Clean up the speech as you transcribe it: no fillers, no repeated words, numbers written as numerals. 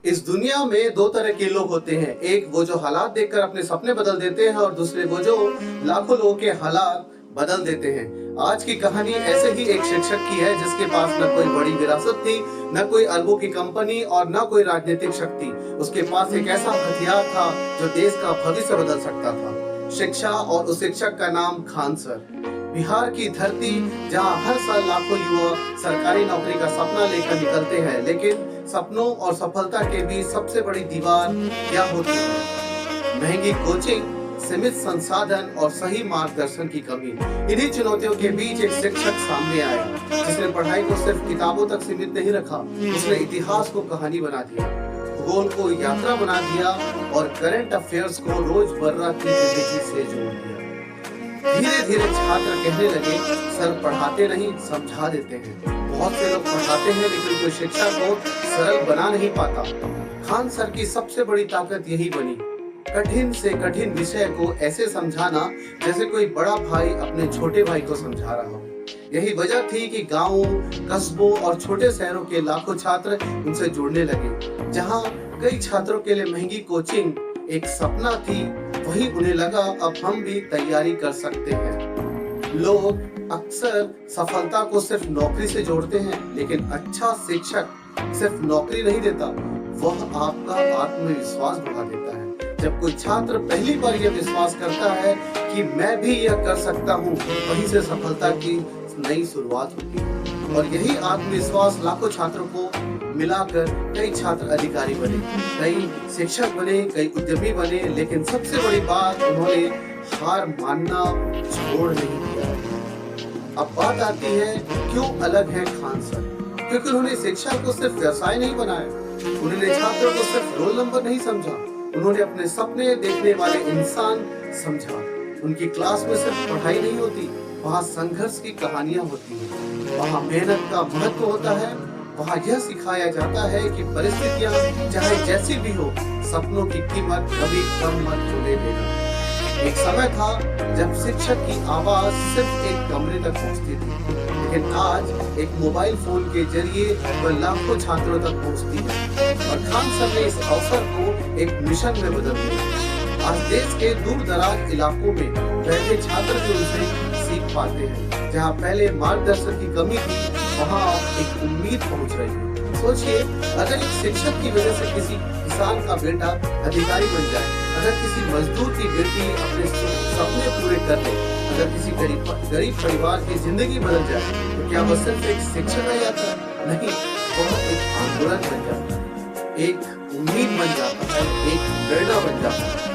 इस दुनिया में दो तरह के लोग होते हैं, एक वो जो हालात देखकर अपने सपने बदल देते हैं और दूसरे वो जो लाखों लोगों के हालात बदल देते हैं। आज की कहानी ऐसे ही एक शिक्षक की है जिसके पास न कोई बड़ी विरासत थी, न कोई अरबों की कंपनी और न कोई राजनीतिक शक्ति। उसके पास एक ऐसा हथियार था जो देश का भविष्य बदल सकता था, शिक्षा। और उस शिक्षक का नाम खान सर। बिहार की धरती जहां हर साल लाखों युवा सरकारी नौकरी का सपना लेकर निकलते हैं, लेकिन सपनों और सफलता के बीच सबसे बड़ी दीवार क्या होती है? महंगी कोचिंग, सीमित संसाधन और सही मार्गदर्शन की कमी। इन्हीं चुनौतियों के बीच एक शिक्षक सामने आया जिसने पढ़ाई को सिर्फ किताबों तक सीमित नहीं रखा, उसने इतिहास को कहानी बना दिया, भूगोल को यात्रा बना दिया और करंट अफेयर्स को रोजमर्रा की जिंदगी से जोड़ दिया। धीरे धीरे छात्र कहने लगे, सर पढ़ाते नहीं समझा देते हैं। बहुत से लोग पढ़ाते हैं लेकिन कोई शिक्षा को सरल बना नहीं पाता। खान सर की सबसे बड़ी ताकत यही बनी, कठिन से कठिन विषय को ऐसे समझाना जैसे कोई बड़ा भाई अपने छोटे भाई को समझा रहा हो। यही वजह थी कि गांवों, कस्बों और छोटे शहरों के लाखों छात्र उनसे जुड़ने लगे। जहां कई छात्रों के लिए महंगी कोचिंग एक सपना थी, वही उन्हें लगा अब हम भी तैयारी कर सकते हैं। लोग अक्सर सफलता को सिर्फ नौकरी से जोड़ते हैं, लेकिन अच्छा शिक्षक सिर्फ नौकरी नहीं देता, वह आपका आत्मविश्वास बढ़ा देता है। जब कोई छात्र पहली बार यह विश्वास करता है कि मैं भी यह कर सकता हूँ, वहीं से सफलता की नई शुरुआत होती है। और यही आत्मविश्वास लाखों छात्रों को मिलाकर कई छात्र अधिकारी बने, कई शिक्षक बने, कई उद्यमी बने, लेकिन सबसे बड़ी बात, उन्होंने हार मानना छोड़ नहीं दिया। अब बात आती है क्यों अलग है खान सर? क्योंकि उन्होंने शिक्षा को सिर्फ व्यवसाय नहीं बनाया, उन्होंने छात्रों को सिर्फ रोल नंबर नहीं समझा, उन्होंने अपने सपने देखने वाले इंसान समझा। उनकी क्लास में सिर्फ पढ़ाई नहीं होती, वहाँ संघर्ष की कहानियां होती हैं, वहाँ मेहनत का महत्व होता है, वहाँ यह सिखाया जाता है कि परिस्थितियां चाहे जैसी भी हो, सपनों की कीमत कभी कम मत चुने देना। एक समय था जब शिक्षक की आवाज सिर्फ एक कमरे तक पहुंचती थी, लेकिन आज एक मोबाइल फोन के जरिए वह लाखों छात्रों तक पहुंचती है। और खान सर ने इस अवसर को एक मिशन में बदल दिया। आज देश के दूर दराज इलाकों में बैठे छात्र भी उनसे सीख पाते हैं। जहाँ पहले मार्गदर्शन की कमी थी, वहाँ एक उम्मीद पहुंच रही है। सोचिए, अगर एक शिक्षक की वजह से किसी किसान का बेटा अधिकारी बन जाए, अगर किसी मजदूर की बेटी अपने सपने पूरे कर ले, अगर किसी गरीब परिवार की जिंदगी बदल जाए, तो क्या वह सिर्फ एक शिक्षक रह जाता है? नहीं, वह एक आंदोलन बन जाता है, एक उम्मीद बन जाता है, एक प्रेरणा बन जाता है।